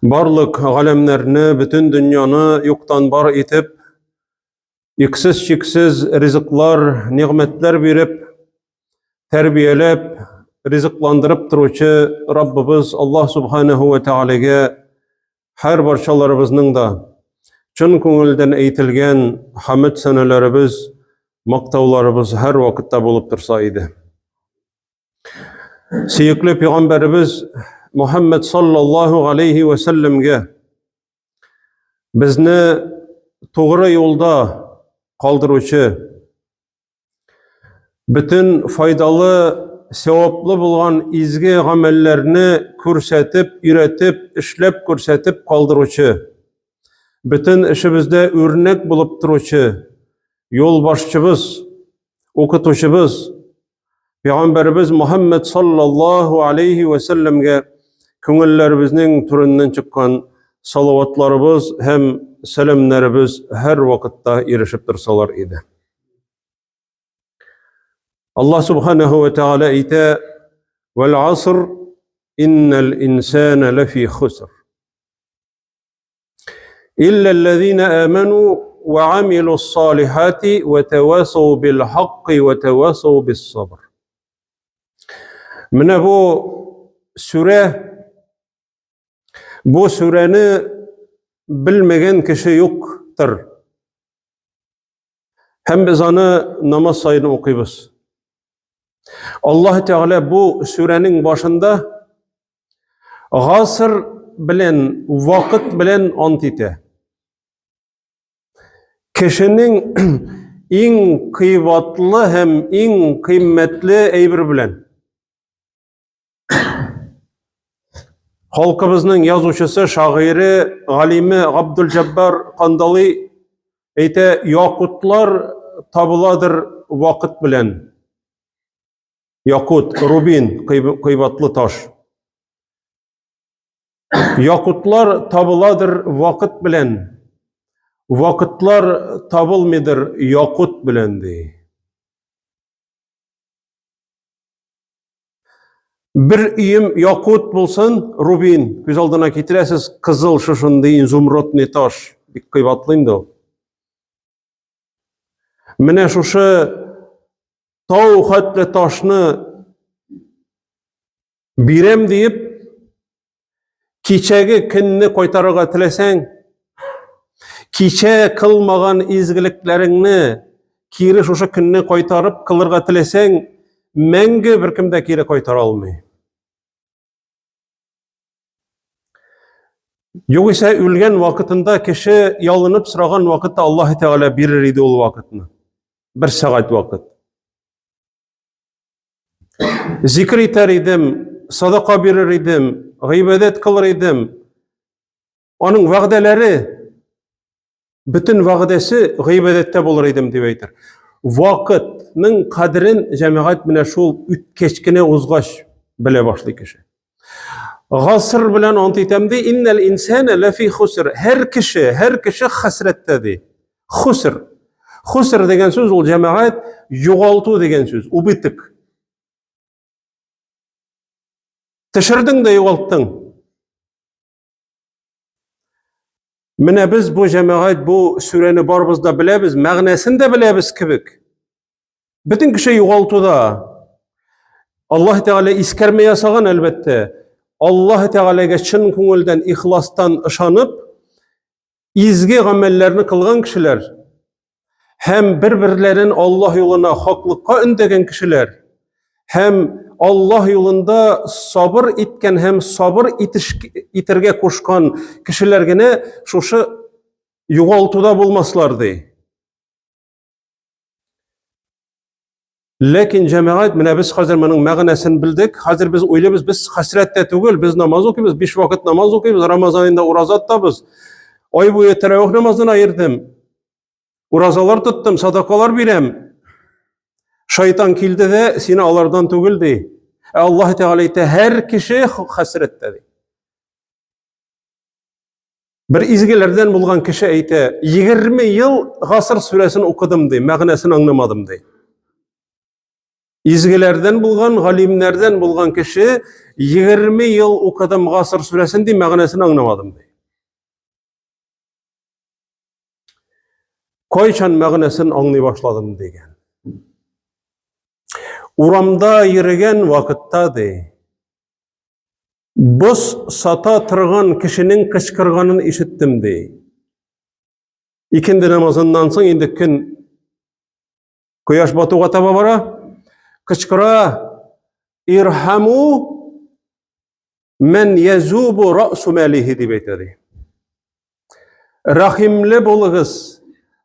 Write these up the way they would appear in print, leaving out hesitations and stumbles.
Barlık alemlerini, bütün dünyanı yoktan var etip, iksiz çiksiz rızıklar, nimetler verip, terbiyelep, rızıklandırıp duruşu Rabbimiz Allah Subhanahu ve Teala'ya her barşalarımızın da çın köngülden eğitilgen hamd senelerimiz, maktavlarımız her vakitte bulup dursa idi. Siyikli Peygamberimiz Muhammed sallallahu aleyhi ve sellemge bizni doğru yolda kaldırıcı, bütün faydalı, sevaplı bulan izgi amellerini körsetip, üretip, işlep körsetip kaldırıcı, bütün işimizde örnek bulup durıcı, yol başçımız, okutuşumuz, Peygamberimiz Muhammed sallallahu aleyhi ve sellemge köngüllerimizin türünden çıkan salavatlarımız hem selamlarımız her vakitte erişip dursalar idi. Allah Subhanahu ve Teala ayta: "Vel asr innel insane lefi khusr. İllellezine amenu ve amilus salihati ve tevasav bil hakki ve tevasav bis sabr." Mine bu sureni bilmegen kişi yoktur. Hem biz onu namaz sayını okuyuz. Allah Teala bu surenin başında gasr bilen, vakit bilen antite. Kişinin en kıymetli hem en kıymetli eybir bilen. Halkımızın yazıcısı, şairi, galimi Abdülcebbar Kandali ayta: yakutlar tabıladır vakit bilen. Yakut, rubin, kıymetli taş. Yakutlar tabıladır vakit bilen. Vakitlar tabılmıdır yakut bilen dey. Bir iyim yakut bulsun, rubin, göz aldına getiresiz, kızıl şuşun deyin, zumrutni taş, bir kıymetliydi o. Mine şuşu tağ hatli taşını birem deyip, kiçegi kinni koytarıga tilesen, kiçe kılmagan izgiliklerini kiri şuşu kinni koytarıp kılırga tilesen, menge bir kimde kiri koytara almayı. Yok ise ülgen vakitinde kişi yalınıp sıragan vakitte Allah Teala birir idi ol vakitini. Bir saat vakit. Zikr iter idim, sadaka birir idim, gıybedet kılır idim. Onun vagdeleri, bütün vagdesi gıybedette bulur idim diye aytır. Vakitnin kadrin cemaat mine şul keçkine uzgaş bile başlı kişi. Gasr bilen antitemdi innel insane lefi khusr. Her kişi hasrettedir. Khusr degen söz ol cemaat yoğaltı degen söz. O bitik. Teşirdin de yoğalttın. Mine biz bu cemaat bu sureni barbızda bilebiz, mağnesini de bilebiz kibik. Bütün kişi yoğaltıda. Allah Teala iskerme yasagan elbette. Allah Teala'ya çın köngülden, ihlastan ışanıp, izgi amellerini kılgan kişiler, hem birbirlerin Allah yoluna haklıkka ündegen kişiler, hem Allah yolunda sabır itken hem sabır itirge koşkan kişiler gene şuşu yoğaltıda bulmaslardı. Lekin cemaat mine biz hazır bunun mağnesini bildik. Hazır biz öylemiz, biz hasrette tugul, biz namaz okuyuz, 5 vakit namaz okuyuz, Ramazan ayında urazat biz. Ay boyu teravih namazını ayırdım. Urazalar tuttum, sadakalar birem. Şeytan kildi de seni alardan tuguldi. Allah Teala ite her kişi hasrettedir. Bir izgilerden bulgan kişi ite 20 yıl Gasr suresini okudum dey, mağnesini anlamadım dey. İzgilerden bulgan, galimlerden bulgan kişi 20 yıl okudum Gasır suresini diye mağnesini anlamadım diye. Koyçan mağnesini anlay başladım degen. Uramda yürüyen vakitta diye. Bus sata tırgan kişinin kışkırganını işittim diye. İkindi namazından soň indi gün Koyaş batuğa taba bara, kışkıra, irhamu men yezubu ra'su malihi diye aytadi. Rahimli boluguz,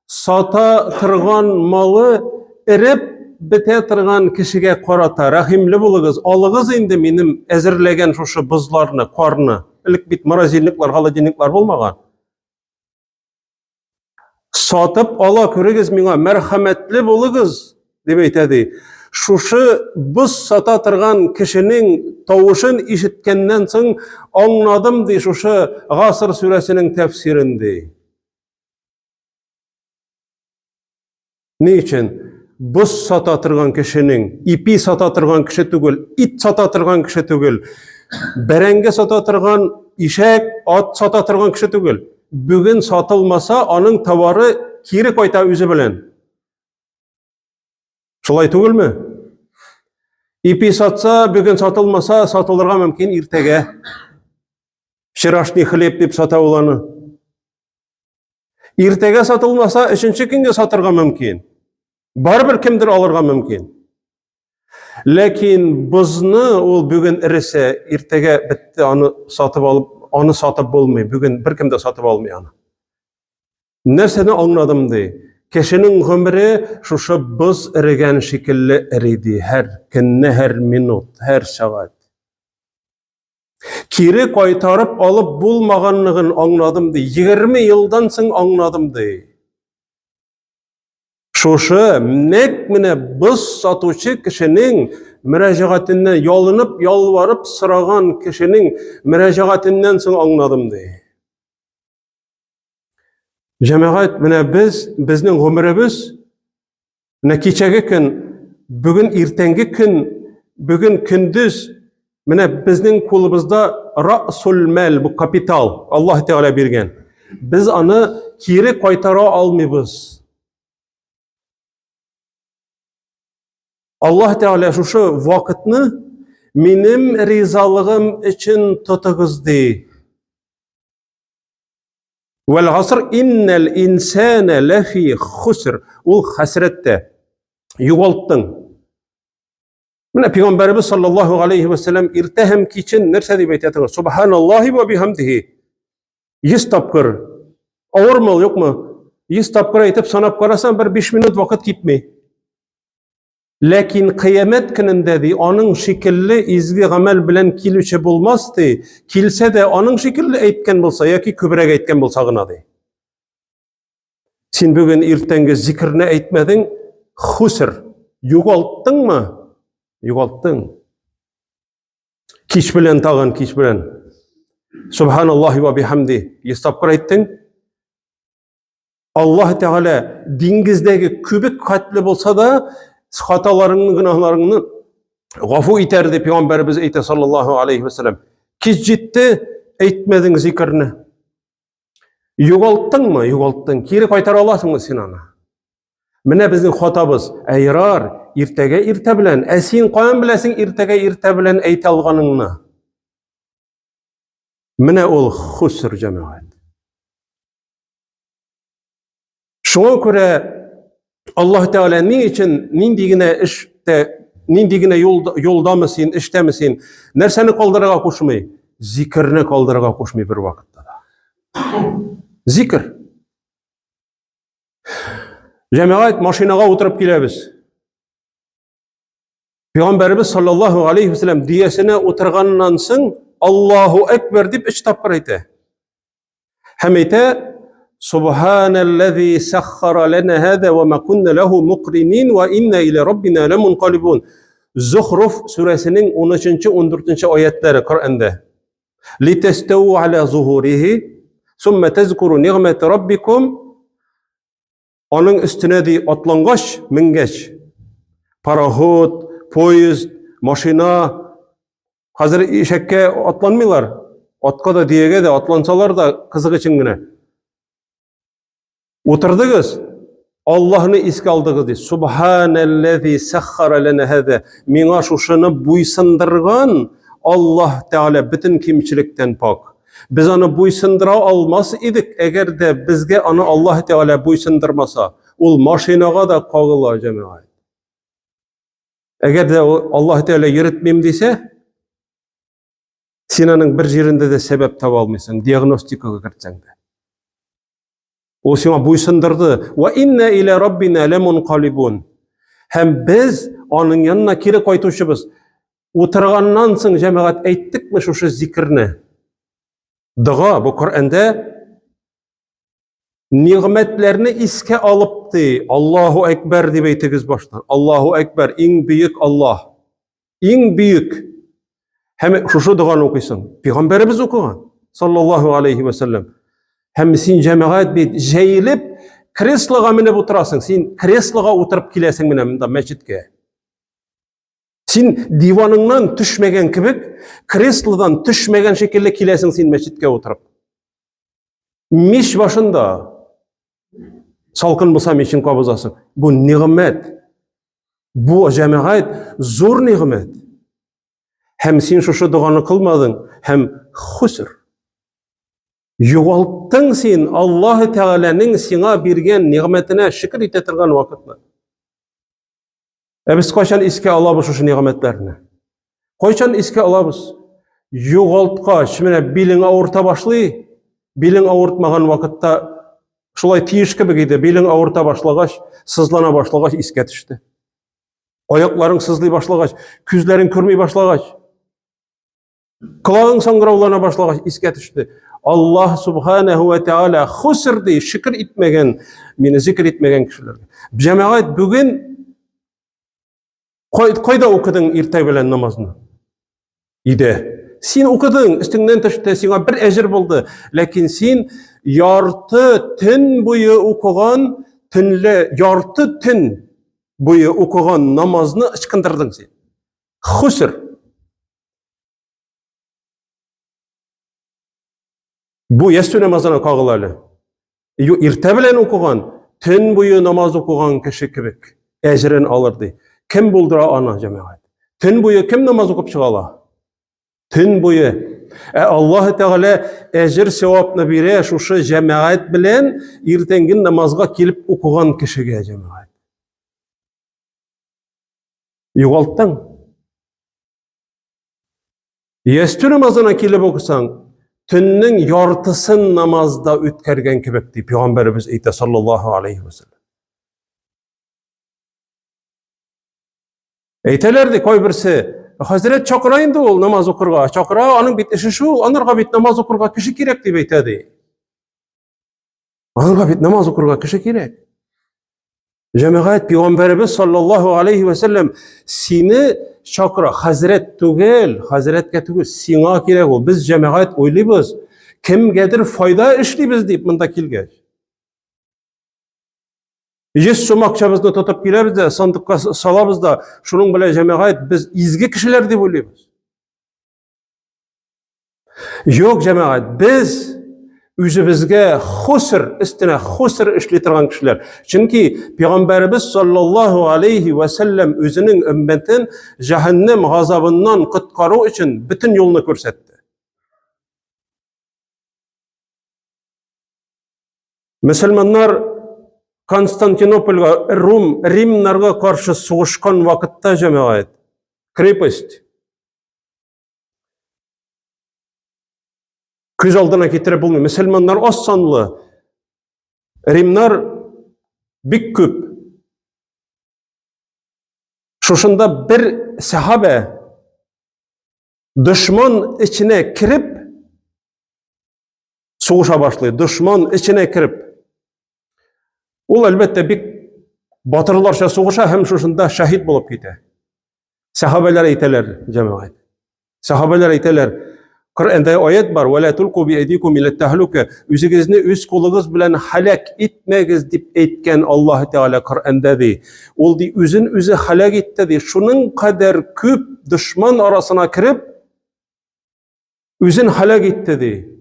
sata tırgan malı erip bite tırgan kişige qarata, rahimli boluguz, alığız indi menim ezirlegen şoşu buzlarını, qarını, ilik bit marazilniklar, halajinniklar bolmagan. Satıp ala körügüz miňa merhametli boluguz diye aytadi. Şuşu buz sata tırgan kişinin tawuşyn işitkenden soň anladım diye şuşu Gasır suresinin tefsirinde. Niçin? Buz sata tırgan kişinin, ipi sata tırgan kişi tügül, it sata tırgan kişi tügül, berenge sata tırgan işek, at sata tırgan kişi tügül. Bugün satılmasa onun tavarı kiri koyta üzü bilen. Şolay tügül mü? İpi satsa, bugün satılmasa satılırga mümkün irtege. Şiraşni hılep dip sata olanı. Irtege satılmasa, üçüncü günge satırga mümkün. Baribir kimdir alırga mümkün. Lekin buznu ol bugün irise, irtege bitti onu satıp alıp, onu satıp bolmay, bugün bir kimde satıp almay onu. Nerseni anladım diye. Kişinin ömrü şuşu buz irigen şekilli iridi. Her günne, her minut, her saat. Kiri koytarıp alıp bulmaganlığın anladım diye. 20 yıldan soň anladım diye. Şuşu nek mine buz satuşu kişinin müracaatinden yolunup, yalvarıp sıragan kişinin müracaatinden soň anladım diye. Cemaat mine bizning ömrübüz mine keçegi gün, bugün irtengi gün, bugün kündüz mine bizning kulubuzda ra'sul mal bu kapital Allah Teala bergen. Biz onu kiri koytara almaybız. Allah Teala şuşu vakitni menim rizalığım için tutuguzdi. Vel asr innel insane lefi khusr. Ul hasrette. Yuvalttın. Mine Peygamberimiz sallallahu aleyhi ve sellem irtehem kiçin nerse diye aytýar. Subhanallahi ve bihamdihi. 100 tapkır. Awır mı yok mu? 100 tapkır aytıp sanap karasan bir 5 minut vakit gitmey. Lakin kıyamet gününde de onun şekilli izgi amel bilen kilüçe bulmazdı. Kilse de onun şekilli eytken bolsa, yoki köbrek eytken bolsa gınadı. Sen bugün irtengi zikirne eytmedin, husr. Yugalttın mı? Yugalttın. Kiç bilen tağın, kiç bilen. Subhanallahi ve bihamdi. Yestapkır eyttin. Allah Teala dingizdeki kübük katli bolsa da hatalarının, günahlarını gafu iterdi Peygamberimiz eyte sallallahu aleyhi ve sellem. Kiz jitti, eytmedin zikirni. Yugalttın mı? Yugalttın. Kiri kaytara alasın mı sen ana? Mine bizning hatabız. Ayrar, irtege irte bilen. Esin koyan bilesin irtege irte bilen eyte alganını. Mine ol husr cemaat. Şuna göre Allah Teala niçin nindigine işte nindigine yolda mısın, işte misin? Nerseni kaldıraga koşmay, zikirne kaldıraga koşmay bir vakitte da. Zikir. Cemaat maşinaga oturup kilebіз. Peygamberimiz sallallahu aleyhi ve sellem diyesine oturgandan soň Allahu Ekber dip 3 tapkır aytdy. Hem aytdy Subhanellezi sakhkhara lana hada ve ma kunna lehu muqrinin ve inna ila rabbina lemunqalibun. Zuhruf suresinin 13. 14. ayetleri Kur'an'da. Litestawu ala zuhurihi thumma tezkuru ni'mete rabbikum. Onun üstüne de atlangaç, mingeç. Parahut, poyezd, maşina, Hazır eşekке atlanmıyorlar. Atka da diyege de atlansalar da kızık için gine. Oturdunuz. Allah'ını iske aldınız diye. Subhanellezi sahhara lana hada. Mina şuşunu buysundırgan Allah Teala bütün kimçilikten pak. Biz onu buysundura almaz idik eğer de bizge onu Allah Teala buysundurmasa. Ol maşinaga da kagıla cemaat. Eğer de Allah Teala yürütmeyim dese, senin bir yerinde de sebep tabi almaysan, diagnostikaga kirtsen de. O sana buysundurdu. Ve inna ila rabbina lemunqalibun. Hem biz onun yanına kiri koytuşubuz. Oturgandan soň cemaat aytdykmy şu zikirni? Dua bu Kur'anda nimetlerini iske alıptı. Allahu Ekber diye aytýyz baştan. Allahu Ekber, en büyük Allah. En büyük. Hem şu duanı okuysın. Peygamberimiz okugan. Sallallahu aleyhi ve sellem. Hem sen cemaat bir jeyilip kresloga minip oturasın. Sen kresloga oturup kilesin mine mescitke. Sen divanından düşmegen kibik, kreslodan düşmegen şekilde kilesin sen mescitke oturup. Miş başında salkın bulsa mişin kabızasın. Bu nimet. Bu cemaat zor nimet. Hem sen şu duanı kılmadın, hem husr. Yoğalttın sen Allah Teala'nın sana bergen nimetine şükür etetirgen vakitler. Biz kaçan iske alabız şu nimetlerini? Kaçan iske alabız? Yoğaltqa, şimdi bilin ağırta başlıyor. Bilin ağırtmagan vakitte şulay tiyiş gibi giydi. Bilin ağırta başlagaç, sızlana başlagaç iske düştü. Ayakların sızlay başlagaç, küzlerin körmey başlagaç. Kulağın sangıravlana başlagaç iske düştü. Allah subhanahu ve teala husr diye şükür etmegen, meni zikir etmegen kişiler. Cemaat bugün koyda okudun irtay bilen namazını? İde. Sen okudun, üstünden taşıdı, sana bir ecir buldu. Lakin sen yartı tün boyu okugan, yartı tün boyu okugan namazını ıçkındırdın sen. Husr. Bu yastü namazına kağılalı. İrte bilen okugan, tün boyu namaz okugan kişi kibik ecrin alırdı. Kim buldura ana cemaat? Tün boyu kim namaz okup çıgala? Tün boyu. Allah Teala ecir sevapını bire şu cemaat bilen irtengin namazga kelip okugan kişiye cemaat. Yoğalttın. Yastü namazına kelip okusan, tünnin yartısın namazda ötkergen kibikti. Peygamberimiz eyte sallallahu aleyhi ve sellem. Eytelerdi koy birisi, Hazret çakırayındı ol namaz okurga. Çakıra anın bitişi şu, anırga bit namaz okurga kişi kirek deyip eytedi. Anırga bit namaz okurga kişi kirek. Cemaat Peygamberimiz sallallahu aleyhi ve sellem seni çakıra Hazret tugel, Hazretke tugel, sina kirek ol. Biz cemaat oyluyuz. Kim gelir fayda işliybiz deyip mında kilgeç. 100 so'm akçamızını tutup geliriz de sandıkka salabız da şunun bile cemaat biz izgi kişiler dep oylaymiz. Yok cemaat biz özümüzge husr üstüne husr işletirgen kişiler. Çünkü Peygamberimiz sallallahu aleyhi ve sellem özünün ümmetin cehennem gazabından kutkaru için bütün yolunu görsetti. Müslümanlar Konstantinopolga, Rimlarga karşı soğuşkan vakitte cemaat, krepest. Köz aldına getirip bulmuyor. Müslümanlar az sanlı. Rimler bik köp. Şuşunda bir sahabe düşman içine kirip soğuşa başlıyor. Düşman içine kirip. Ol elbette bir batırlarca soğuşa hem şuşunda şahit bulup gider. Sahabeler eyteler cemaat. Sahabeler eyteler. Kur'an'da ayet var. وَلَا تُلْقُوا بِيَدِيكُمْ إِلَى التَّهْلُكَ. Üzünüzni üz kolunuz bilen halak etmegiz dip etken Allah Teala Kur'an'da de. Ol di üzün üzü halak etti de. Şunun kadar köp düşman arasına kirip Üzün halak etdi di.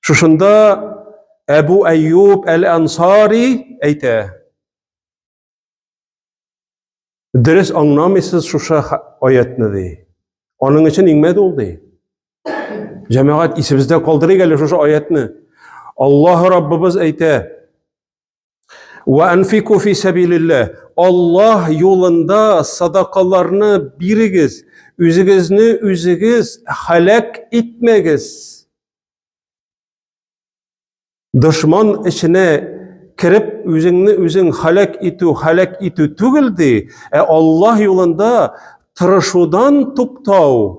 Şuşunda Ebu Eyyub el-Ansari eyte. Diriz anlamısız şuşa ayetini di. Onun için inmedi oldu. Cemaat isimizde kaldırı gelir şuşa ayetini. Allah Rabbimiz eyte. Ve enfiku fi sebilillah. Allah yolunda sadakalarını birigiz. Üzügiz halak etmegiz. Düşman içine kirip üzün halak itu tügildi. Allah yolunda tırışudan tuktau.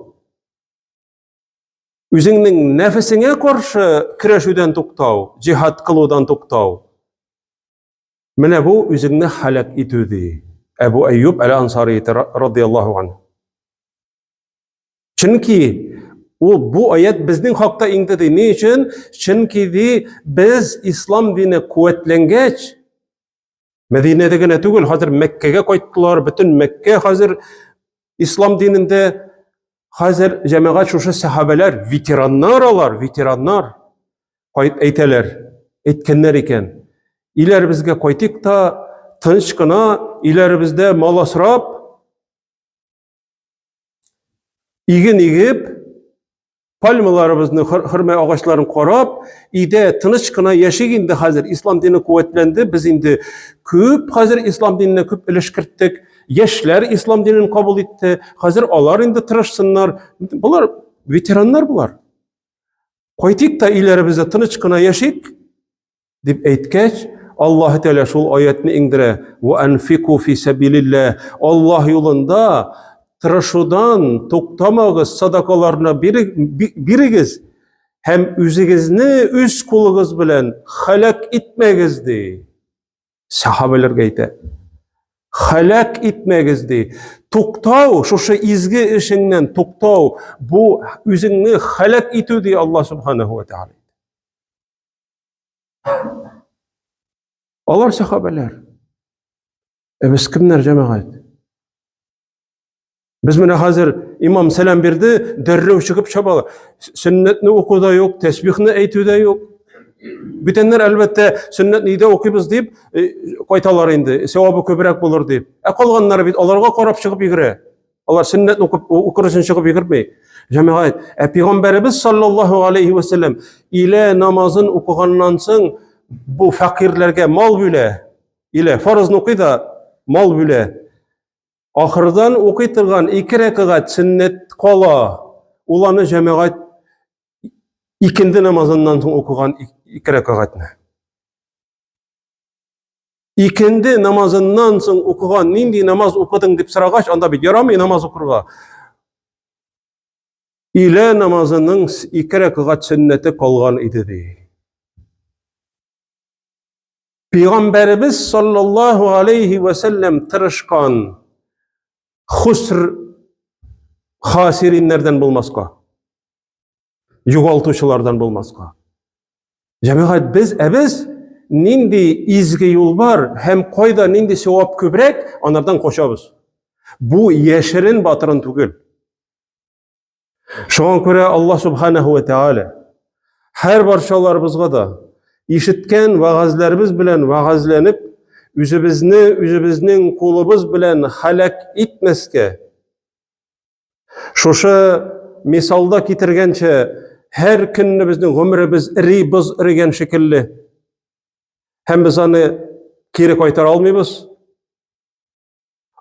Üzünün nefesine karşı kireşüden tuktau. Cihat kılıdan tuktau. Mene bu üzünü halak itüdi. Ebu Eyyub el-Ansari radıyallahu anh. Çünkü bu ayet bizning hakta indidi. Ne için? Çünkü biz İslam dini kuvvetlengeç. Medine'degine tügül, hazır Mekke'ye koydular. Bütün Mekke hazır İslam dininde hazır cemaat şuşu sahabeler, veteranlar etkenler iken. İler bizge koydik da tınçkına, iler bizde mal asrap, igin igip, palmalarımızın, hırmay ağaçların korap, ide tınçkına yaşayında hazır İslam dini kuvvetlendi. Biz indi küp hazır İslam dinine küp ilişkirttik. Yaşlar İslam dinini kabul etti. Hazır onlar indi tırışsınlar. Bunlar veteranlar bunlar. Koydik da ileri bize tınçkına yaşayık, dip eytkeç, Allah Teala şul ayetini indire. Ve enfiku fi sebilillah. Allah yolunda tırışudan tuktamağız sadakalarına birigiz. Hem üzügizni üz kuluguz bilen halak etmegizdi. Sahabeler geyte. Halak etmegizdi. Tuktau, şuşu izgi işinden tuktau. Bu üzünni halak etüdi Allah subhanahu ve teala. Onlar sahabeler. Biz kimler cemaat? Biz mene hazır imam selam verdi, derrev çıkıp çabalı. Sünnetini okuda yok, tesbihini eytüde yok. Bitenler elbette sünnetini de okuyuz deyip koytalar indi. Sevabı köbürek bulur deyip. Kalganlar bit, onlarga korap çıkıp yigire. Onlar sünnetini okuruşun çıkıp yigirmeyi. Cemaat, Peygamberimiz sallallahu aleyhi ve sellem ile namazın okugandan soň bu fakirlerge mal büle, ile farzını okuyda mal büle. Ahırdan okuytırgan 2 rekat sünnet kola, ulanı cemaat ikindi namazından soň okugan 2 rekatını. İkindi namazından soň okugan nindi namaz okudun dip sıragaç, anda bir yaramay namaz okurga. İle namazının 2 rekat sünneti kalgan idi. Peygamberimiz sallallahu aleyhi ve sellem tırışkan hasirinlerden bulmazka. Yugaltuşulardan bulmazka. Cemaat biz nindi izgi yol var, hem koyda nindi sevap köbrek, onlardan koşabız. Bu yeşerin batırın tügül. Şoňa göre Allah subhanahu ve teala her barşalarımızga da işitken vaazlarımız bilen vaazlanıp üzübizning kulubuz bilen halak etmeske. Şoşa misalda kitirgençe her günni bizning ömrimiz biz irigen şekilli. Hem biz onu kiri koytar almaybız.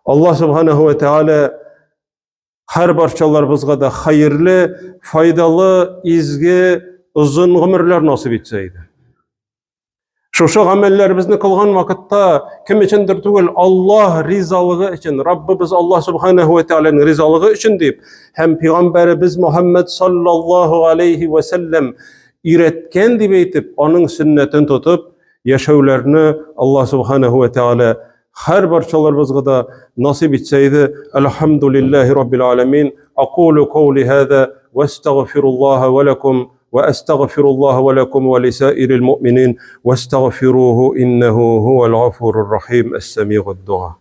Allah subhanahu ve teala her barçalarımızga da hayırlı, faydalı, izgi, uzun ömürler nasip etseydi. Şuşa amellerimizni kılgan vakitta kim içindir tügül Allah rizalığı için, Rabbimiz Allah subhanahu ve teala'nın rizalığı için deyip hem Peygamberimiz Muhammed sallallahu aleyhi ve sellem iretken deyip eytip onun sünnetini tutup yaşavlarını Allah subhanahu ve teala her barçalarımızga da nasip etseydi. Elhamdülillahi Rabbil alemin. Aqulu qawli hâzâ ve estağfirullaha ve lekum وأستغفر الله ولكم ولسائر المؤمنين واستغفروه إنه هو الغفور الرحيم السميع الدعاء.